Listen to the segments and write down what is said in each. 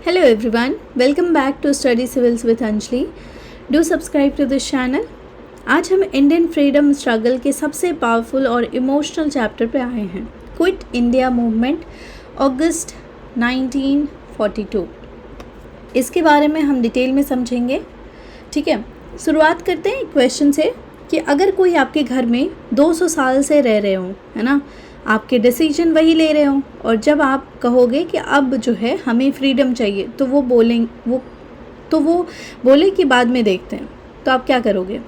Hello everyone, welcome back to Study Civils with Anjali. Do subscribe to this channel. आज हम Indian freedom struggle के सबसे powerful और emotional chapter पे आए हैं, क्विट इंडिया मूवमेंट अगस्त 1942। इसके बारे में हम डिटेल में समझेंगे। ठीक है, शुरुआत करते हैं क्वेश्चन से कि अगर कोई आपके घर में 200 साल से रह रहे हो, है ना, आपके डिसीजन वही ले रहे हो, और जब आप कहोगे कि अब जो है हमें फ्रीडम चाहिए तो वो बोले कि बाद में देखते हैं, तो आप क्या करोगे?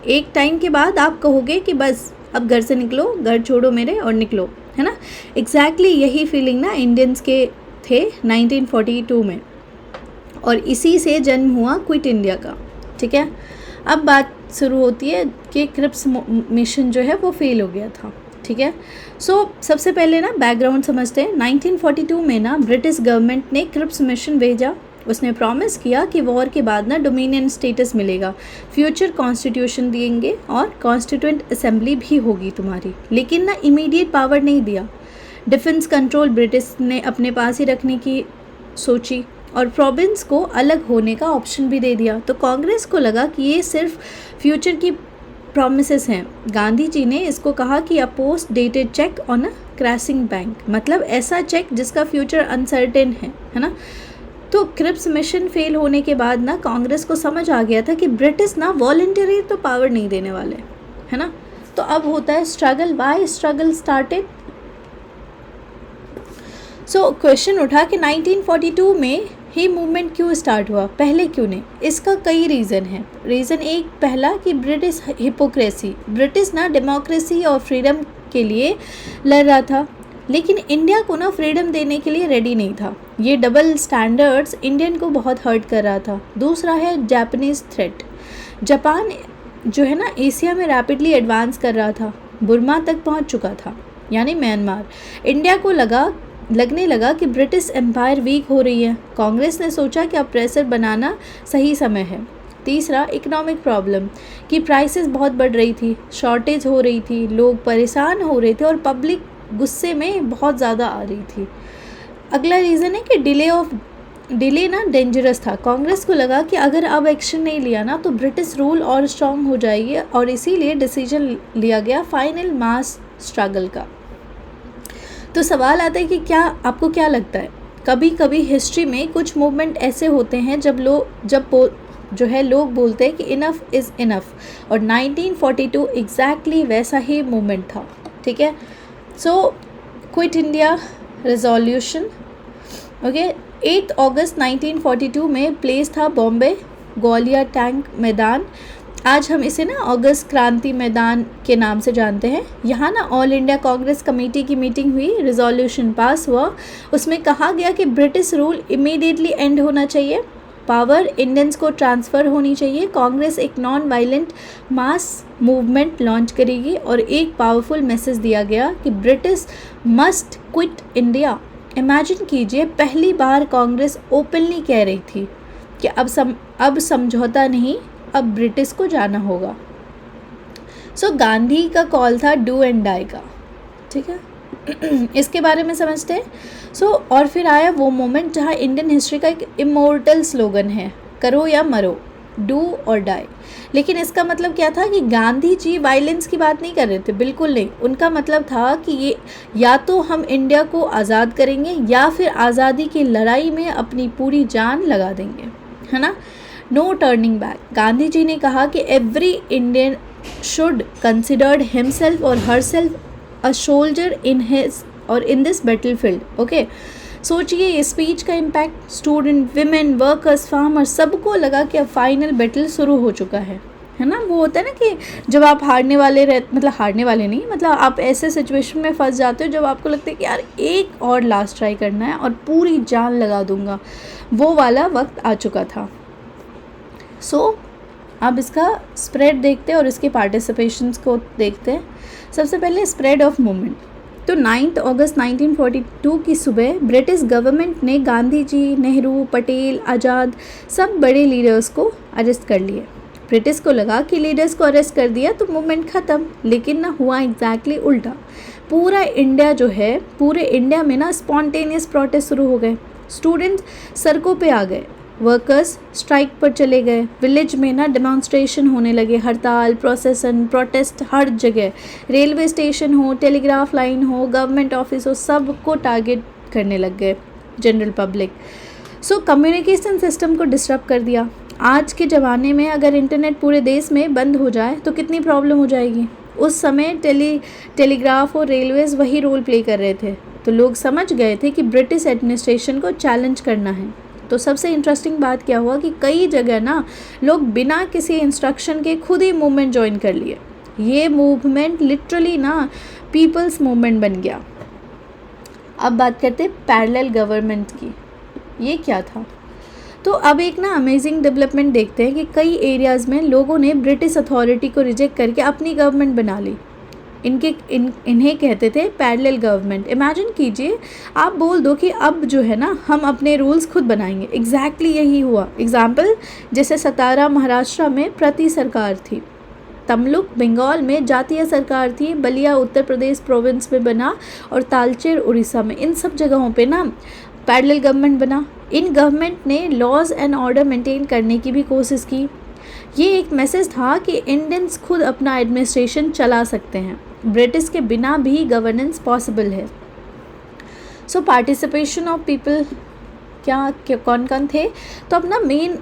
एक टाइम के बाद आप कहोगे कि बस अब घर से निकलो, घर छोड़ो मेरे और निकलो, है ना। एग्जैक्टली यही फीलिंग ना इंडियंस के थे 1942 में, और इसी से जन्म हुआ क्विट इंडिया का। ठीक है, अब बात शुरू होती है कि क्रिप्स मिशन जो है वो फेल हो गया था। ठीक है, सबसे पहले ना बैकग्राउंड समझते हैं। 1942 में ना ब्रिटिश गवर्नमेंट ने क्रिप्स मिशन भेजा। उसने प्रॉमिस किया कि वॉर के बाद ना डोमिनियन स्टेटस मिलेगा, फ्यूचर कॉन्स्टिट्यूशन देंगे और कॉन्स्टिट्यूएंट असेंबली भी होगी तुम्हारी, लेकिन ना इमीडिएट पावर नहीं दिया। डिफेंस कंट्रोल ब्रिटिश ने अपने पास ही रखने की सोची और प्रोविंस को अलग होने का ऑप्शन भी दे दिया। तो कांग्रेस को लगा कि ये सिर्फ फ्यूचर की प्रॉमिसेस हैं। गांधी जी ने इसको कहा कि अ post dated cheque on a crashing bank, मतलब ऐसा चेक जिसका फ्यूचर अनसर्टेन है ना। तो क्रिप्स मिशन फेल होने के बाद ना कांग्रेस को समझ आ गया था कि ब्रिटिश ना वॉलंटरी तो पावर नहीं देने वाले, है ना। तो अब होता है struggle. Why struggle started? Question उठा कि 1942 में ही मूवमेंट क्यों स्टार्ट हुआ, पहले क्यों नहीं? इसका कई रीज़न है। रीज़न एक, पहला कि ब्रिटिश हिपोक्रेसी। ब्रिटिश ना डेमोक्रेसी और फ्रीडम के लिए लड़ रहा था, लेकिन इंडिया को ना फ्रीडम देने के लिए रेडी नहीं था। ये डबल स्टैंडर्ड्स इंडियन को बहुत हर्ट कर रहा था। दूसरा है जापानीज़ थ्रेट। जापान जो है ना एशिया में रैपिडली एडवांस कर रहा था, बुर्मा तक पहुंच चुका था, यानी म्यांमार। इंडिया को लगने लगा कि ब्रिटिश एम्पायर वीक हो रही है। कांग्रेस ने सोचा कि अब प्रेशर बनाना सही समय है। तीसरा, इकोनॉमिक प्रॉब्लम कि प्राइसेस बहुत बढ़ रही थी, शॉर्टेज हो रही थी, लोग परेशान हो रहे थे और पब्लिक गुस्से में बहुत ज़्यादा आ रही थी। अगला रीज़न है कि डिले ना डेंजरस था। कांग्रेस को लगा कि अगर अब एक्शन नहीं लिया ना तो ब्रिटिश रूल और स्ट्रॉन्ग हो जाएगी, और इसीलिए डिसीजन लिया गया फाइनल मास स्ट्रगल का। तो सवाल आता है कि आपको क्या लगता है, कभी कभी हिस्ट्री में कुछ मूवमेंट ऐसे होते हैं जब लोग बोलते हैं कि इनफ इज़ इनफ, और 1942 एग्जैक्टली वैसा ही मूवमेंट था। ठीक है, क्विट इंडिया रेजोल्यूशन। ओके, 8 अगस्त 1942 में प्लेस था बॉम्बे ग्वालियर टैंक मैदान। आज हम इसे ना अगस्त क्रांति मैदान के नाम से जानते हैं। यहाँ ना ऑल इंडिया कांग्रेस कमेटी की मीटिंग हुई, रिजोल्यूशन पास हुआ। उसमें कहा गया कि ब्रिटिश रूल इमीडिएटली एंड होना चाहिए, पावर इंडियंस को ट्रांसफ़र होनी चाहिए, कांग्रेस एक non violent mass movement launch करेगी, और एक पावरफुल मैसेज दिया गया कि British must quit India. Imagine कीजिए, पहली बार कांग्रेस ओपनली कह रही थी कि अब समझौता नहीं, अब ब्रिटिश को जाना होगा। गांधी का कॉल था डू एंड डाई का। ठीक है, इसके बारे में समझते हैं। और फिर आया वो मोमेंट जहाँ इंडियन हिस्ट्री का एक इमोर्टल स्लोगन है, करो या मरो, डू और डाई। लेकिन इसका मतलब क्या था कि गांधी जी वायलेंस की बात नहीं कर रहे थे, बिल्कुल नहीं। उनका मतलब था कि ये या तो हम इंडिया को आज़ाद करेंगे या फिर आज़ादी की लड़ाई में अपनी पूरी जान लगा देंगे, है ना। No turning back. Gandhi ji ने कहा कि every Indian should considered himself और herself a soldier in this battlefield. Okay, सोचिए ये स्पीच का impact. Student, women, workers, farmers, सबको लगा कि अब फाइनल बैटल शुरू हो चुका है ना। वो होता है ना कि जब आप हारने वाले नहीं, मतलब आप ऐसे सिचुएशन में फंस जाते हो जब आपको लगता है कि यार एक और लास्ट ट्राई करना है और पूरी जान लगा दूंगा, वो वाला वक्त आ चुका था। अब इसका स्प्रेड देखते हैं और इसके पार्टिसिपेशंस को देखते हैं। सबसे पहले स्प्रेड ऑफ मूवमेंट। तो 9 अगस्त 1942 की सुबह ब्रिटिश गवर्नमेंट ने गांधी जी, नेहरू, पटेल, आज़ाद, सब बड़े लीडर्स को अरेस्ट कर लिए। ब्रिटिश को लगा कि लीडर्स को अरेस्ट कर दिया तो मूवमेंट ख़त्म, लेकिन ना हुआ एग्जैक्टली उल्टा। पूरे इंडिया में ना स्पॉन्टेनियस प्रोटेस्ट शुरू हो गए। स्टूडेंट सड़कों पे आ गए, वर्कर्स स्ट्राइक पर चले गए, विलेज में ना डेमॉन्स्ट्रेशन होने लगे, हड़ताल, प्रोसेसन, प्रोटेस्ट हर जगह, रेलवे स्टेशन हो, टेलीग्राफ लाइन हो, गवर्नमेंट ऑफिस हो, सबको टारगेट करने लग गए general public. So communication system को डिस्टर्ब कर दिया। आज के ज़माने में अगर इंटरनेट पूरे देश में बंद हो जाए तो कितनी प्रॉब्लम हो जाएगी। उस समय टेलीग्राफ और रेलवेज़ वही रोल प्ले कर रहे थे, तो लोग समझ गए थे कि ब्रिटिश एडमिनिस्ट्रेशन को चैलेंज करना है। तो सबसे इंटरेस्टिंग बात क्या हुआ कि कई जगह ना लोग बिना किसी इंस्ट्रक्शन के खुद ही मूवमेंट ज्वाइन कर लिए। ये मूवमेंट लिटरली ना पीपल्स मूवमेंट बन गया। अब बात करते हैं पैरेलल गवर्नमेंट की। ये क्या था? तो अब एक ना अमेजिंग डेवलपमेंट देखते हैं कि कई एरियाज़ में लोगों ने ब्रिटिश अथॉरिटी को रिजेक्ट करके अपनी गवर्नमेंट बना ली। इन्हें कहते थे पैरेलल गवर्नमेंट। इमेजिन कीजिए, आप बोल दो कि अब जो है ना हम अपने रूल्स खुद बनाएंगे। एग्जैक्टली यही हुआ। एग्जाम्पल जैसे सतारा महाराष्ट्र में प्रति सरकार थी, तमलुक बंगाल में जातीय सरकार थी, बलिया उत्तर प्रदेश प्रोविंस में बना और तालचेर उड़ीसा में, इन सब जगहों पे ना पैरेलल गवर्नमेंट बना। इन गवर्नमेंट ने लॉज एंड ऑर्डर मेंटेन करने की भी कोशिश की। ये एक मैसेज था कि इंडियंस खुद अपना एडमिनिस्ट्रेशन चला सकते हैं, ब्रिटिश के बिना भी गवर्नेंस पॉसिबल है। सो पार्टिसिपेशन ऑफ पीपल क्या कौन कौन थे? तो अपना मेन,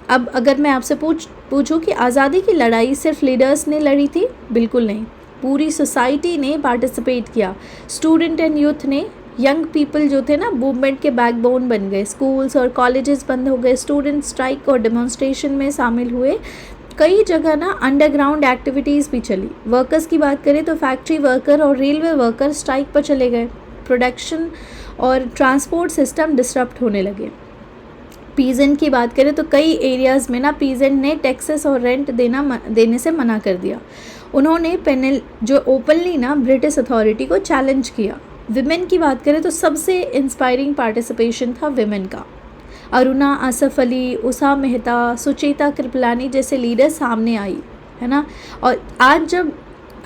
अब अगर मैं आपसे पूछूं कि आज़ादी की लड़ाई सिर्फ लीडर्स ने लड़ी थी, बिल्कुल नहीं, पूरी सोसाइटी ने पार्टिसिपेट किया। स्टूडेंट एंड यूथ ने, यंग पीपल जो थे ना मूवमेंट के बैकबोन बन गए। स्कूल्स और कॉलेजेस बंद हो गए, स्टूडेंट स्ट्राइक और डेमोन्स्ट्रेशन में शामिल हुए। कई जगह ना अंडरग्राउंड एक्टिविटीज़ भी चली। वर्कर्स की बात करें तो फैक्ट्री वर्कर और रेलवे वर्कर स्ट्राइक पर चले गए। प्रोडक्शन और ट्रांसपोर्ट सिस्टम डिस्टर्ब होने लगे। पीजेंट की बात करें तो कई एरियाज़ में ना पीजेंट ने टैक्सेस और रेंट देने से मना कर दिया। उन्होंने पेनल जो ओपनली ना ब्रिटिश अथॉरिटी को चैलेंज किया। विमेन की बात करें तो सबसे इंस्पायरिंग पार्टिसिपेशन था विमेन का। अरुणा आसफ अली, उषा मेहता, सुचेता कृपलानी जैसे लीडर सामने आई, है ना। और आज जब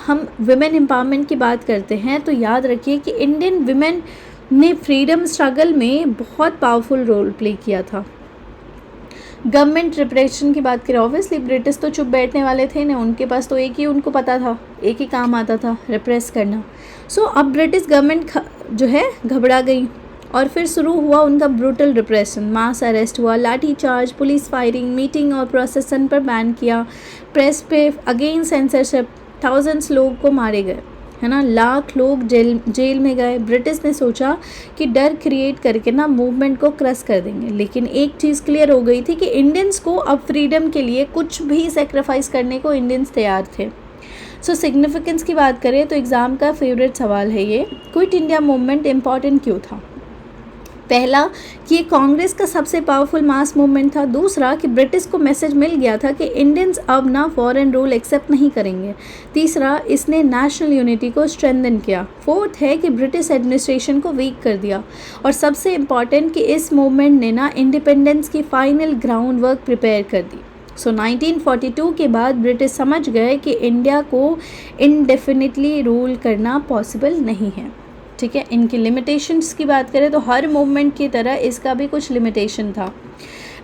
हम विमेन एम्पावरमेंट की बात करते हैं तो याद रखिए कि इंडियन विमेन ने फ्रीडम स्ट्रगल में बहुत पावरफुल रोल प्ले किया था। गवर्नमेंट रिप्रेशन की बात करें, ऑब्वियसली ब्रिटिश तो चुप बैठने वाले थे ना, उनके पास तो एक ही उनको पता था, एक ही काम आता था, रिप्रेस करना। सो अब ब्रिटिश गवर्नमेंट जो है घबरा गई और फिर शुरू हुआ उनका ब्रूटल रिप्रेशन। मास अरेस्ट हुआ, लाठी चार्ज, पुलिस फायरिंग, मीटिंग और प्रोसेसन पर बैन किया, प्रेस पे अगेन सेंसरशिप, थाउजेंड्स लोग को मारे गए, है ना, लाख लोग जेल में गए। ब्रिटिश ने सोचा कि डर क्रिएट करके ना मूवमेंट को क्रश कर देंगे, लेकिन एक चीज़ क्लियर हो गई थी कि इंडियंस को अब फ्रीडम के लिए कुछ भी सेक्रीफाइस करने को इंडियंस तैयार थे। सो सिग्निफिकेंस की बात करें तो एग्ज़ाम का फेवरेट सवाल है ये, क्विट इंडिया मूवमेंट इम्पॉर्टेंट क्यों था? पहला कि ये कांग्रेस का सबसे पावरफुल मास मूवमेंट था। दूसरा कि ब्रिटिश को मैसेज मिल गया था कि इंडियंस अब ना फॉरेन रूल एक्सेप्ट नहीं करेंगे। तीसरा, इसने नेशनल यूनिटी को स्ट्रेंथन किया। फोर्थ है कि ब्रिटिश एडमिनिस्ट्रेशन को वीक कर दिया। और सबसे इम्पॉर्टेंट कि इस मूवमेंट ने ना इंडिपेंडेंस की फाइनल ग्राउंड वर्क प्रिपेयर कर दी। सो 1942 के बाद ब्रिटिश समझ गए कि इंडिया को इंडेफिनिटली रूल करना पॉसिबल नहीं है। ठीक है, इनकी लिमिटेशंस की बात करें तो हर मूवमेंट की तरह इसका भी कुछ लिमिटेशन था।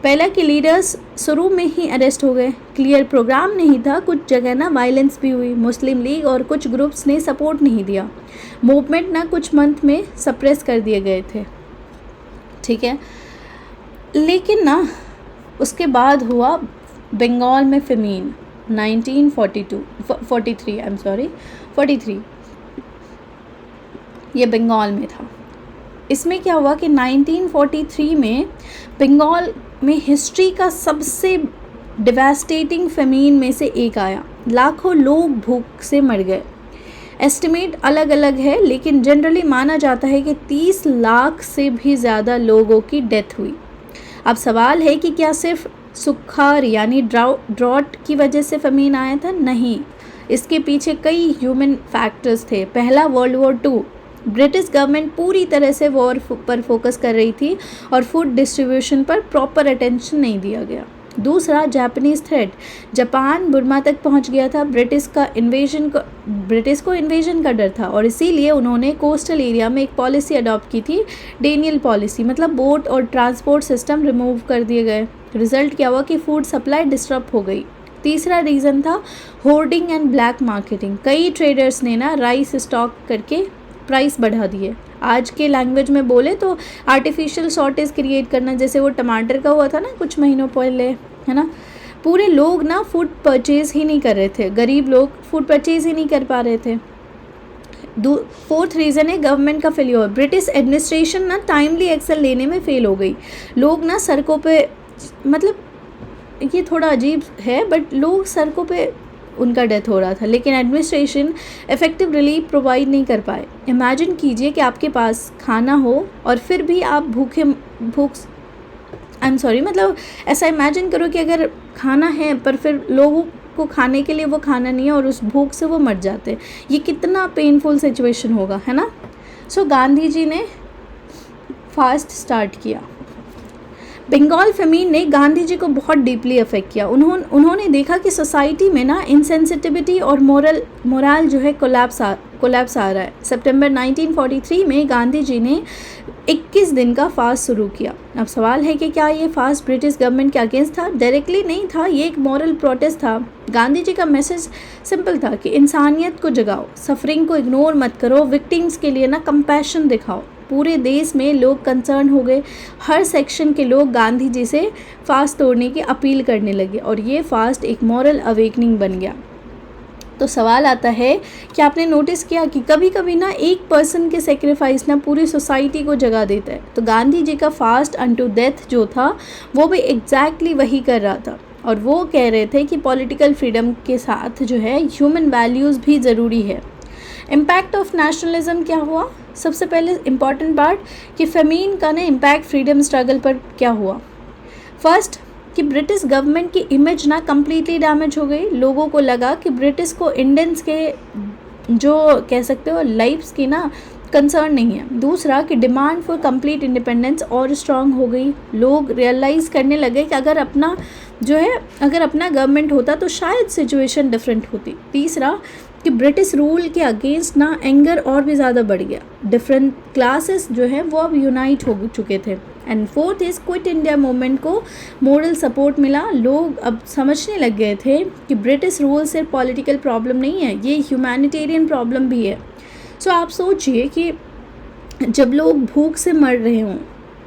पहला कि लीडर्स शुरू में ही अरेस्ट हो गए, क्लियर प्रोग्राम नहीं था, कुछ जगह ना वायलेंस भी हुई, मुस्लिम लीग और कुछ ग्रुप्स ने सपोर्ट नहीं दिया, मूवमेंट ना कुछ मंथ में सप्रेस कर दिए गए थे। ठीक है, लेकिन ना उसके बाद हुआ बंगाल में फेमीन 1943 ये बंगाल में था। इसमें क्या हुआ कि 1943 में बंगाल में हिस्ट्री का सबसे डिवास्टेटिंग फेमीन में से एक आया। लाखों लोग भूख से मर गए। एस्टिमेट अलग अलग है, लेकिन जनरली माना जाता है कि 30 लाख से भी ज़्यादा लोगों की डेथ हुई। अब सवाल है कि क्या सिर्फ सुखाड़ यानी ड्रॉट की वजह से फेमीन आया था? नहीं, इसके पीछे कई ह्यूमन फैक्टर्स थे। पहला, वर्ल्ड वॉर 2। ब्रिटिश गवर्नमेंट पूरी तरह से वॉर पर फोकस कर रही थी और फूड डिस्ट्रीब्यूशन पर प्रॉपर अटेंशन नहीं दिया गया। दूसरा, जापानीज थ्रेट, जापान बुर्मा तक पहुंच गया था, ब्रिटिश को इन्वेजन का डर था और इसीलिए उन्होंने कोस्टल एरिया में एक पॉलिसी अडॉप्ट की थी, डेनियल पॉलिसी, मतलब बोट और ट्रांसपोर्ट सिस्टम रिमूव कर दिए गए। रिजल्ट क्या हुआ कि फूड सप्लाई डिस्टर्ब हो गई। तीसरा रीज़न था होर्डिंग एंड ब्लैक मार्केटिंग। कई ट्रेडर्स ने ना राइस स्टॉक करके प्राइस बढ़ा दिए। आज के लैंग्वेज में बोले तो आर्टिफिशियल शॉर्टेज क्रिएट करना, जैसे वो टमाटर का हुआ था ना कुछ महीनों पहले, है ना। पूरे लोग ना फूड परचेज ही नहीं कर रहे थे, गरीब लोग फूड परचेज ही नहीं कर पा रहे थे। फोर्थ रीज़न है गवर्नमेंट का फेल्योर। ब्रिटिश एडमिनिस्ट्रेशन ना टाइमली एक्शन लेने में फेल हो गई। लोग ना सड़कों पे, मतलब ये थोड़ा अजीब है बट लोग सड़कों पे उनका डेथ हो रहा था, लेकिन एडमिनिस्ट्रेशन इफेक्टिव रिलीफ प्रोवाइड नहीं कर पाए। इमेजिन कीजिए कि आपके पास खाना हो और फिर भी आप मतलब ऐसा इमेजिन करो कि अगर खाना है पर फिर लोगों को खाने के लिए वो खाना नहीं है और उस भूख से वो मर जाते हैं। ये कितना पेनफुल सिचुएशन होगा, है ना। सो गांधी जी ने फास्ट स्टार्ट किया। बंगाल फेमीन ने गांधी जी को बहुत डीपली अफेक्ट किया। उन्होंने देखा कि सोसाइटी में ना इनसेंसिटिविटी और मोरल जो है कोलैप्स आ रहा है। सितंबर 1943 में गांधी जी ने 21 दिन का फास्ट शुरू किया। अब सवाल है कि क्या ये फास्ट ब्रिटिश गवर्नमेंट के अगेंस्ट था? डायरेक्टली नहीं था, ये एक मॉरल प्रोटेस्ट था। गांधी जी का मैसेज सिंपल था कि इंसानियत को जगाओ, सफरिंग को इग्नोर मत करो, विक्टिम्स के लिए ना कंपैशन दिखाओ। पूरे देश में लोग कंसर्न हो गए, हर सेक्शन के लोग गांधी जी से फास्ट तोड़ने की अपील करने लगे और ये फास्ट एक मॉरल अवेकनिंग बन गया। तो सवाल आता है कि आपने नोटिस किया कि कभी कभी ना एक पर्सन के सेक्रीफाइस ना पूरी सोसाइटी को जगा देता है। तो गांधी जी का फास्ट अनटू डेथ जो था वो भी एग्जैक्टली वही कर रहा था और वो कह रहे थे कि पॉलिटिकल फ्रीडम के साथ जो है ह्यूमन वैल्यूज़ भी ज़रूरी है। इम्पैक्ट ऑफ नेशनलिज्म क्या हुआ? सबसे पहले इम्पॉर्टेंट पार्ट कि फेमीन का ना इम्पैक्ट फ्रीडम स्ट्रगल पर क्या हुआ। फर्स्ट कि ब्रिटिश गवर्नमेंट की इमेज ना कम्प्लीटली डैमेज हो गई। लोगों को लगा कि ब्रिटिश को इंडियंस के जो कह सकते हो लाइफ्स की ना कंसर्न नहीं है। दूसरा कि डिमांड फॉर कंप्लीट इंडिपेंडेंस और स्ट्रांग हो गई। लोग रियलाइज़ करने लगे कि अगर अपना गवर्नमेंट होता तो शायद सिचुएशन डिफरेंट होती। तीसरा कि ब्रिटिश रूल के अगेंस्ट ना एंगर और भी ज़्यादा बढ़ गया। डिफरेंट क्लासेस जो है वो अब यूनाइट हो चुके थे। And fourth is quit India movement को मोरल सपोर्ट मिला। लोग अब समझने लग गए थे कि ब्रिटिश रूल सिर्फ पॉलिटिकल प्रॉब्लम नहीं है, ये ह्यूमैनिटेरियन प्रॉब्लम भी है। सो आप सोचिए कि जब लोग भूख से मर रहे हों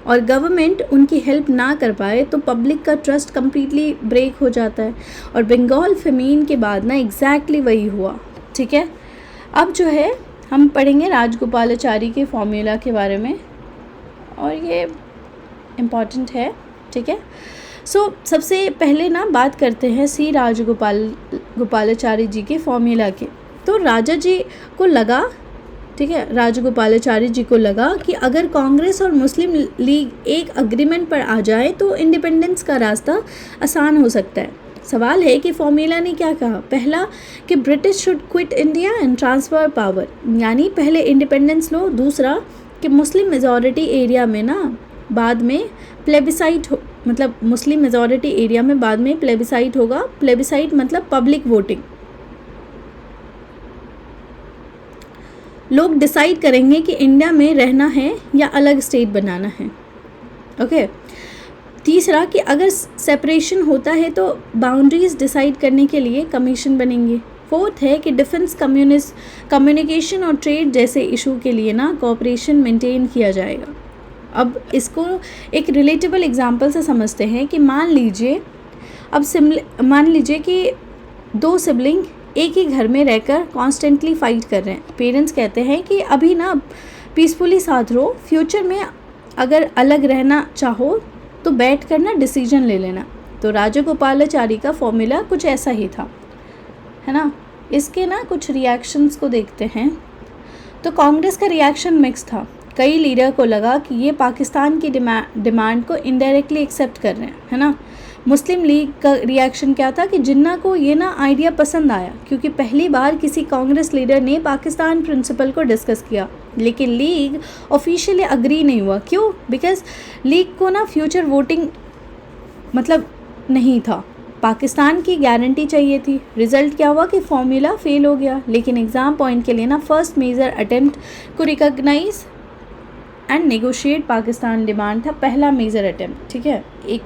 और गवर्नमेंट उनकी हेल्प ना कर पाए तो पब्लिक का ट्रस्ट कम्प्लीटली ब्रेक हो जाता है। और बंगाल फेमीन के बाद ना एग्जैक्टली वही हुआ। ठीक है, अब जो है हम पढ़ेंगे राजगोपालाचारी के फॉर्मूला के बारे में और ये इम्पॉर्टेंट है। ठीक है, सो सबसे पहले ना बात करते हैं सी राजगोपालाचारी जी के फॉर्मूला के। तो राजगोपालाचारी जी को लगा कि अगर कांग्रेस और मुस्लिम लीग एक अग्रीमेंट पर आ जाए तो इंडिपेंडेंस का रास्ता आसान हो सकता है। सवाल है कि फॉर्मूला ने क्या कहा? पहला कि British should quit India and transfer power, यानी पहले इंडिपेंडेंस लो। दूसरा कि मुस्लिम मेजॉरिटी एरिया में ना बाद में प्लेबिसाइट हो, मतलब मुस्लिम मेजॉरिटी एरिया में बाद में प्लेबिसाइट होगा। प्लेबिसाइट मतलब पब्लिक वोटिंग। लोग डिसाइड करेंगे कि इंडिया में रहना है या अलग स्टेट बनाना है। ओके। तीसरा कि अगर सेपरेशन होता है तो बाउंड्रीज डिसाइड करने के लिए कमीशन बनेंगे। फोर्थ है कि डिफेंस, कम्युनिकेशन और ट्रेड जैसे इशू के लिए ना कोऑपरेशन मेंटेन किया जाएगा। अब इसको एक रिलेटेबल एग्जांपल से समझते हैं कि मान लीजिए कि दो सिबलिंग एक ही घर में रहकर कॉन्स्टेंटली फाइट कर रहे हैं। पेरेंट्स कहते हैं कि अभी ना पीसफुली साथ रहो, फ्यूचर में अगर अलग रहना चाहो तो बैठ कर ना डिसीजन ले लेना। तो राजगोपालाचारी का फॉर्मूला कुछ ऐसा ही था, है ना। इसके ना कुछ रिएक्शंस को देखते हैं। तो कांग्रेस का रिएक्शन मिक्स था। कई लीडर को लगा कि ये पाकिस्तान की डिमांड को इनडायरेक्टली एक्सेप्ट कर रहे हैं, है ना। मुस्लिम लीग का रिएक्शन क्या था कि जिन्ना को ये ना आइडिया पसंद आया, क्योंकि पहली बार किसी कांग्रेस लीडर ने पाकिस्तान प्रिंसिपल को डिस्कस किया। लेकिन लीग ऑफिशियली अग्री नहीं हुआ। क्यों? बिकॉज लीग को ना फ्यूचर वोटिंग मतलब नहीं था, पाकिस्तान की गारंटी चाहिए थी। रिजल्ट क्या हुआ कि फॉर्मूला फेल हो गया। लेकिन एग्ज़ाम पॉइंट के लिए ना फर्स्ट मेजर अटेम्प्ट को recognize and negotiate Pakistan demand था, पहला मेजर अटेम्प्ट। ठीक है, एक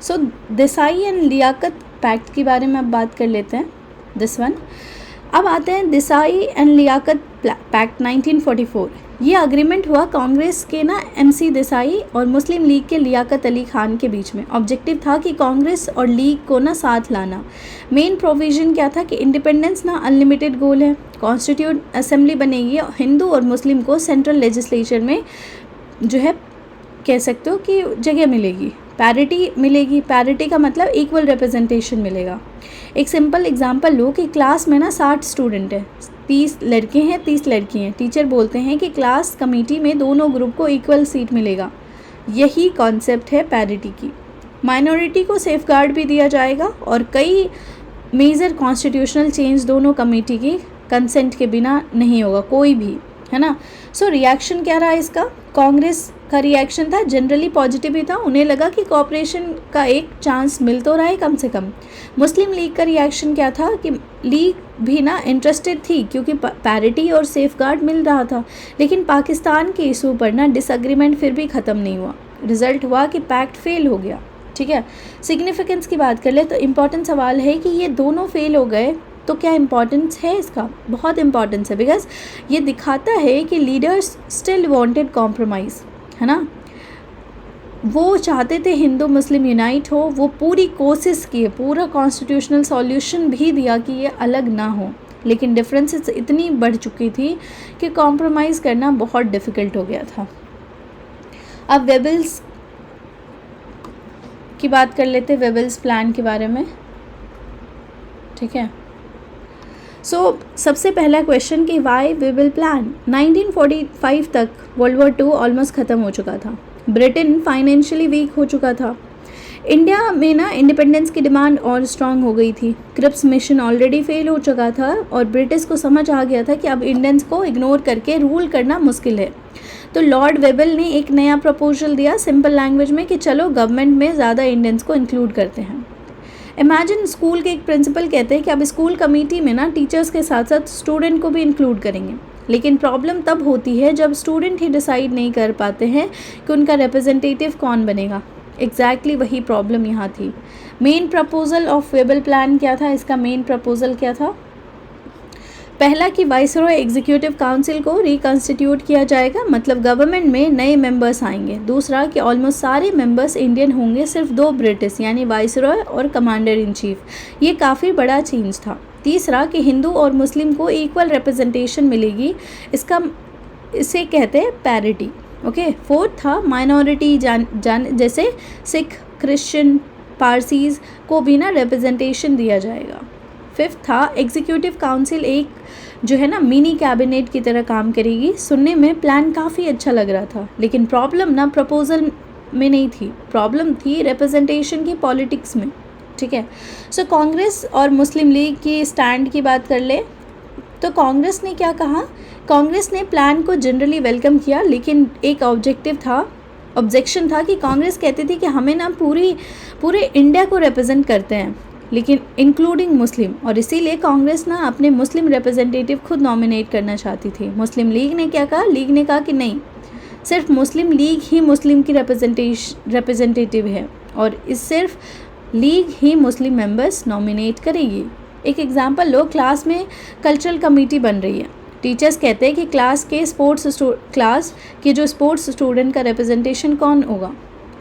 सो देसाई एंड लियाकत पैक्ट के बारे में अब बात कर लेते हैं, दिस वन। अब आते हैं देसाई एंड लियाकत पैक्ट 1944। ये अग्रीमेंट हुआ कांग्रेस के ना MC देसाई और मुस्लिम लीग के लियाकत अली खान के बीच में। ऑब्जेक्टिव था कि कांग्रेस और लीग को ना साथ लाना। मेन प्रोविज़न क्या था कि इंडिपेंडेंस ना अनलिमिटेड गोल है, कॉन्स्टिट्यूट असेंबली बनेगी और हिंदू और मुस्लिम को सेंट्रल लेजिस्लेचर में जो है कह सकते हो कि जगह मिलेगी, पैरिटी मिलेगी। पैरिटी का मतलब इक्वल रिप्रेजेंटेशन मिलेगा। एक सिंपल एग्जांपल लो कि क्लास में ना 60 स्टूडेंट हैं, 30 लड़के हैं 30 लड़की हैं। टीचर बोलते हैं कि क्लास कमेटी में दोनों ग्रुप को इक्वल सीट मिलेगा। यही कॉन्सेप्ट है पैरिटी की। माइनॉरिटी को सेफगार्ड भी दिया जाएगा और कई मेजर कॉन्स्टिट्यूशनल चेंज दोनों कमेटी की कंसेंट के बिना नहीं होगा कोई भी, है ना। सो रिएक्शन क्या रहा इसका? कांग्रेस का रिएक्शन था जनरली पॉजिटिव ही था, उन्हें लगा कि कॉपरेशन का एक चांस मिल तो रहा है कम से कम। मुस्लिम लीग का रिएक्शन क्या था कि लीग भी ना इंटरेस्टेड थी क्योंकि पैरिटी और सेफगार्ड मिल रहा था, लेकिन पाकिस्तान के इशू पर ना डिसएग्रीमेंट फिर भी ख़त्म नहीं हुआ। रिजल्ट हुआ कि पैक्ट फेल हो गया। ठीक है, सिग्निफिकेंस की बात कर ले तो इम्पॉर्टेंट सवाल है कि ये दोनों फेल हो गए तो क्या इम्पॉर्टेंस है इसका? बहुत इम्पॉर्टेंस है, बिकॉज ये दिखाता है कि लीडर्स स्टिल वांटेड कॉम्प्रोमाइज़, है ना। वो चाहते थे हिंदू मुस्लिम यूनाइट हो, वो पूरी कोशिश की, पूरा कॉन्स्टिट्यूशनल सॉल्यूशन भी दिया कि ये अलग ना हो, लेकिन डिफरेंसेस इतनी बढ़ चुकी थी कि कॉम्प्रोमाइज़ करना बहुत डिफ़िकल्ट हो गया था। अब वेबल्स की बात कर लेते, वेबल्स प्लान के बारे में। ठीक है, सबसे पहला क्वेश्चन कि वाई वेबल प्लान। 1945 तक वर्ल्ड वॉर 2 ऑलमोस्ट ख़त्म हो चुका था, ब्रिटेन फाइनेंशियली वीक हो चुका था, इंडिया में ना इंडिपेंडेंस की डिमांड और स्ट्रांग हो गई थी, क्रिप्स मिशन ऑलरेडी फेल हो चुका था और ब्रिटिश को समझ आ गया था कि अब इंडियंस को इग्नोर करके रूल करना मुश्किल है। तो लॉर्ड वेबल ने एक नया प्रपोजल दिया सिंपल लैंग्वेज में कि चलो गवर्नमेंट में ज़्यादा इंडियंस को इंक्लूड करते हैं। इमेजिन स्कूल के एक प्रिंसिपल कहते हैं कि अब स्कूल कमेटी में ना टीचर्स के साथ साथ स्टूडेंट को भी इंक्लूड करेंगे, लेकिन प्रॉब्लम तब होती है जब स्टूडेंट ही डिसाइड नहीं कर पाते हैं कि उनका रिप्रेजेंटेटिव कौन बनेगा। एग्जैक्टली वही प्रॉब्लम यहाँ थी। Main proposal of Webel plan क्या था? इसका मेन प्रपोजल क्या था? पहला कि वाइसरॉय एग्जीक्यूटिव काउंसिल को रिकॉन्स्टिट्यूट किया जाएगा, मतलब गवर्नमेंट में नए मेंबर्स आएंगे। दूसरा कि ऑलमोस्ट सारे मेंबर्स इंडियन होंगे, सिर्फ 2 ब्रिटिश यानी वाइसरॉय और कमांडर इन चीफ। ये काफ़ी बड़ा चेंज था। तीसरा कि हिंदू और मुस्लिम को इक्वल रिप्रेजेंटेशन मिलेगी, इसे कहते हैं पैरिटी। ओके। फोर्थ था माइनॉरिटी जैसे सिख, क्रिश्चियन, पारसीज़ को भी ना रिप्रेजेंटेशन दिया जाएगा। फिफ्थ था एग्जीक्यूटिव काउंसिल एक जो है ना मिनी कैबिनेट की तरह काम करेगी। सुनने में प्लान काफ़ी अच्छा लग रहा था, लेकिन प्रॉब्लम ना प्रपोजल में नहीं थी, प्रॉब्लम थी रिप्रेजेंटेशन की, पॉलिटिक्स में। ठीक है। सो कांग्रेस और मुस्लिम लीग की स्टैंड की बात कर ले तो कांग्रेस ने क्या कहा? कांग्रेस ने प्लान को जनरली वेलकम किया, लेकिन एक ऑब्जेक्शन था कि कांग्रेस कहती थी कि हमें ना पूरे इंडिया को रिप्रेजेंट करते हैं, लेकिन इंक्लूडिंग मुस्लिम, और इसीलिए कांग्रेस ना अपने मुस्लिम रिप्रेजेंटेटिव खुद नॉमिनेट करना चाहती थी। मुस्लिम लीग ने क्या कहा? लीग ने कहा कि नहीं, सिर्फ मुस्लिम लीग ही मुस्लिम की रिप्रेजेंटेटिव है और इस सिर्फ लीग ही मुस्लिम मेंबर्स नॉमिनेट करेगी। एक एग्जांपल लो, क्लास में कल्चरल कमेटी बन रही है। टीचर्स कहते हैं कि क्लास के जो स्पोर्ट्स स्टूडेंट का रिप्रेजेंटेशन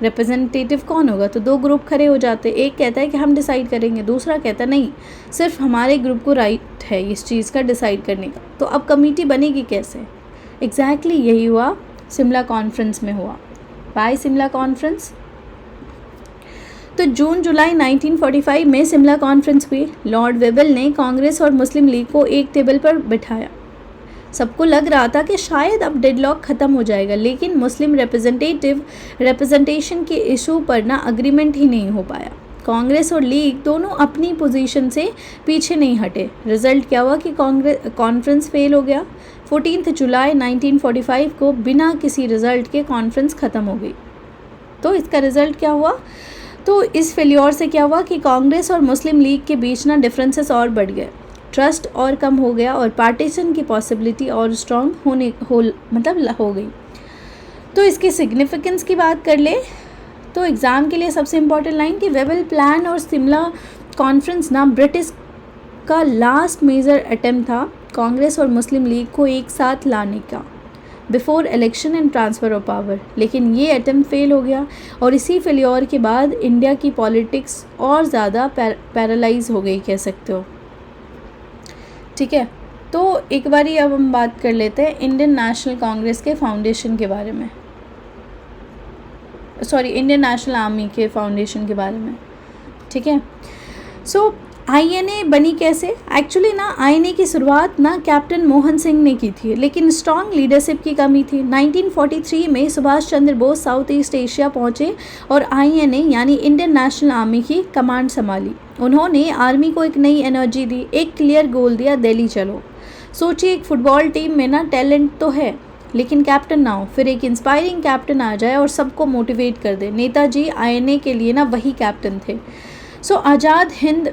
रिप्रेजेंटेटिव कौन होगा? तो 2 ग्रुप खड़े हो जाते। एक कहता है कि हम डिसाइड करेंगे, दूसरा कहता है नहीं, सिर्फ हमारे ग्रुप को राइट है इस चीज़ का डिसाइड करने का। तो अब कमेटी बनेगी कैसे? एग्जैक्टली यही हुआ शिमला कॉन्फ्रेंस में हुआ। By Shimla conference. तो जून जुलाई 1945 में शिमला कॉन्फ्रेंस हुई। लॉर्ड वेबल ने कांग्रेस और मुस्लिम लीग को एक टेबल पर बिठाया। सबको लग रहा था कि शायद अब डेडलॉक ख़त्म हो जाएगा, लेकिन मुस्लिम रिप्रेजेंटेशन के इशू पर ना अग्रीमेंट ही नहीं हो पाया। कांग्रेस और लीग दोनों अपनी पोजीशन से पीछे नहीं हटे। रिजल्ट क्या हुआ कि कॉन्फ्रेंस फेल हो गया। 14 जुलाई 1945 को बिना किसी रिजल्ट के कॉन्फ्रेंस ख़त्म हो गई। तो इसका रिजल्ट क्या हुआ? तो इस फेल्योर से क्या हुआ कि कांग्रेस और मुस्लिम लीग के बीच ना डिफरेंसेस और बढ़ गए, ट्रस्ट और कम हो गया और पार्टीशन की पॉसिबिलिटी और स्ट्रॉन्ग हो गई। तो इसके सिग्निफिकेंस की बात कर ले तो एग्ज़ाम के लिए सबसे इम्पॉर्टेंट लाइन कि वेबल प्लान और शिमला कॉन्फ्रेंस ना ब्रिटिश का लास्ट मेजर अटेम्प्ट था कांग्रेस और मुस्लिम लीग को एक साथ लाने का before election and transfer of power, लेकिन ये अटेम्प्ट फेल हो गया और इसी फेल्योर के बाद इंडिया की पॉलिटिक्स और ज़्यादा पैरालाइज हो गई कह सकते हो। ठीक है, तो एक बारी अब हम बात कर लेते हैं इंडियन नेशनल कांग्रेस के फाउंडेशन के बारे में, इंडियन नेशनल आर्मी के फाउंडेशन के बारे में। ठीक है, सो INA बनी कैसे? एक्चुअली ना INA की शुरुआत ना कैप्टन मोहन सिंह ने की थी, लेकिन स्ट्रॉन्ग लीडरशिप की कमी थी। 1943 में Subhash Chandra Bose south east Asia पहुंचे और INA यानी इंडियन नेशनल आर्मी की कमांड संभाली। उन्होंने आर्मी को एक नई एनर्जी दी, एक क्लियर गोल दिया, दिल्ली चलो। सोचिए एक फुटबॉल टीम में ना टैलेंट तो है लेकिन कैप्टन ना हो, फिर एक इंस्पायरिंग कैप्टन आ जाए और सबको मोटिवेट कर दे। नेताजी INA के लिए ना वही कैप्टन थे। सो आज़ाद हिंद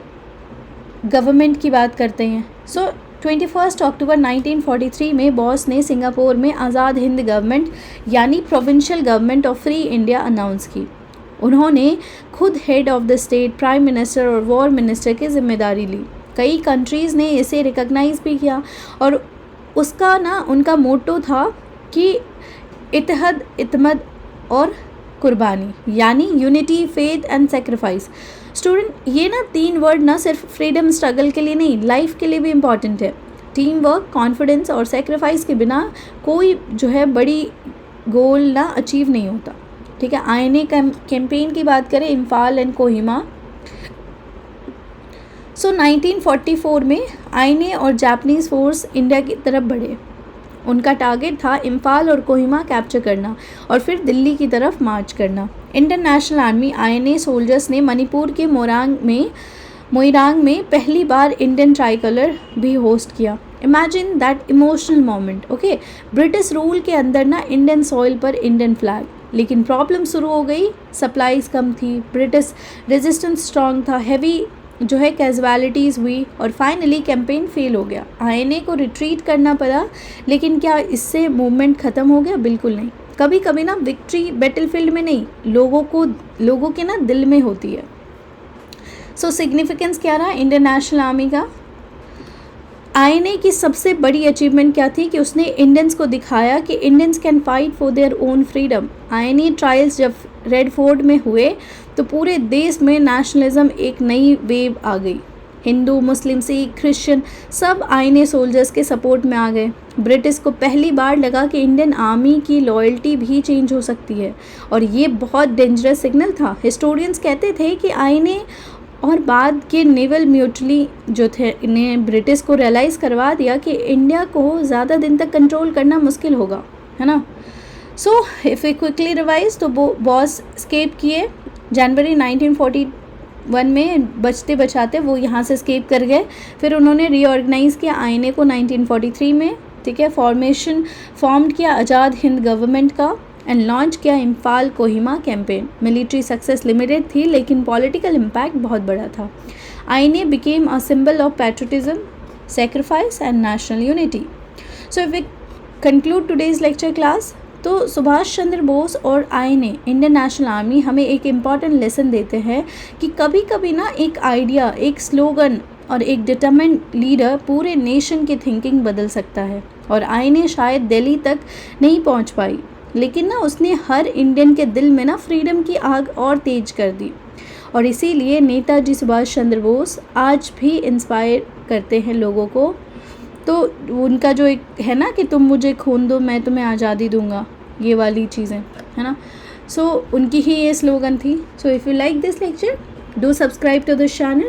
गवर्नमेंट की बात करते हैं। 21 अक्टूबर 1943 में बॉस ने सिंगापुर में आज़ाद हिंद गवर्नमेंट यानी provincial government of free India announce की। उन्होंने खुद head of the state, prime minister और वॉर मिनिस्टर की जिम्मेदारी ली। कई कंट्रीज़ ने इसे रिकॉग्नाइज भी किया और उसका ना उनका मोटो था कि इत्तेहाद, इत्मद और कुर्बानी यानी unity, faith and sacrifice. Student, ये ना 3 वर्ड ना सिर्फ फ्रीडम स्ट्रगल के लिए नहीं, लाइफ के लिए भी इम्पॉर्टेंट है। टीम वर्क, कॉन्फिडेंस और सेक्रीफाइस के बिना कोई जो है बड़ी गोल ना अचीव नहीं होता। ठीक है, INA कैंपेन की बात करें, इम्फाल एंड कोहिमा। 1944 में INA और जापानीज़ फोर्स इंडिया की तरफ बढ़े। उनका टारगेट था इम्फाल और कोहिमा कैप्चर करना और फिर दिल्ली की तरफ मार्च करना। Indian national army INA soldiers ने मणिपुर के मोइरांग में पहली बार इंडियन ट्राई कलर भी होस्ट किया। Imagine that emotional moment. Okay, British rule के अंदर ना इंडियन सॉइल पर इंडियन फ्लैग, लेकिन प्रॉब्लम शुरू हो गई, सप्लाईज कम थी, ब्रिटिश रेजिस्टेंस स्ट्रॉन्ग था, हैवी जो है कैजुअलिटीज़ हुई और फाइनली कैंपेन फेल हो गया। INA को रिट्रीट करना पड़ा, लेकिन क्या इससे मूवमेंट ख़त्म हो गया? बिल्कुल नहीं। कभी कभी ना विक्ट्री बैटलफील्ड में नहीं, लोगों के ना दिल में होती है। सिग्निफिकेंस क्या रहा इंडियन नेशनल आर्मी का? INA की सबसे बड़ी अचीवमेंट क्या थी कि उसने इंडियंस को दिखाया कि Indians can fight for their own freedom. INA trials जब रेड फोर्ट में हुए तो पूरे देश में नेशनलिज्म एक नई वेव आ गई। हिंदू, मुस्लिम, सिख, क्रिश्चियन सब INA सोल्जर्स के सपोर्ट में आ गए। ब्रिटिश को पहली बार लगा कि इंडियन आर्मी की लॉयल्टी भी चेंज हो सकती है और ये बहुत डेंजरस सिग्नल था। हिस्टोरियंस कहते थे कि INA और बाद के नेवल म्यूटली जो थे ने ब्रिटिश को रियलाइज़ करवा दिया कि इंडिया को ज़्यादा दिन तक कंट्रोल करना मुश्किल होगा, है ना। इफ़ वी क्विकली रिवाइज तो बॉस स्केप किए जनवरी 1941 में, बचते बचाते वो यहाँ से स्केप कर गए। फिर उन्होंने रीऑर्गेनाइज़ किया INA को 1943 में। ठीक है, फॉर्म किया आज़ाद हिंद गवर्नमेंट का एंड लॉन्च किया Imphal Kohima campaign. Military success limited थी लेकिन पॉलिटिकल इम्पैक्ट बहुत बड़ा था। INA became a symbol of patriotism, sacrifice and national unity. If we conclude today's lecture class, तो सुभाष चंद्र बोस और INA इंडियन नेशनल आर्मी हमें एक इम्पॉर्टेंट लेसन देते हैं कि कभी कभी ना एक आइडिया, एक स्लोगन और एक डिटरमिन्ड लीडर पूरे नेशन की थिंकिंग बदल सकता है। और INA शायद दिल्ली तक नहीं पहुंच पाई, लेकिन ना उसने हर इंडियन के दिल में ना फ्रीडम की आग और तेज कर दी। और इसीलिए नेताजी सुभाष चंद्र बोस आज भी इंस्पायर करते हैं लोगों को। तो उनका जो एक है ना कि तुम मुझे खून दो मैं तुम्हें आज़ादी दूंगा, ये वाली चीज़ें है ना। उनकी ही ये स्लोगन थी। If you like this lecture, do subscribe to this channel.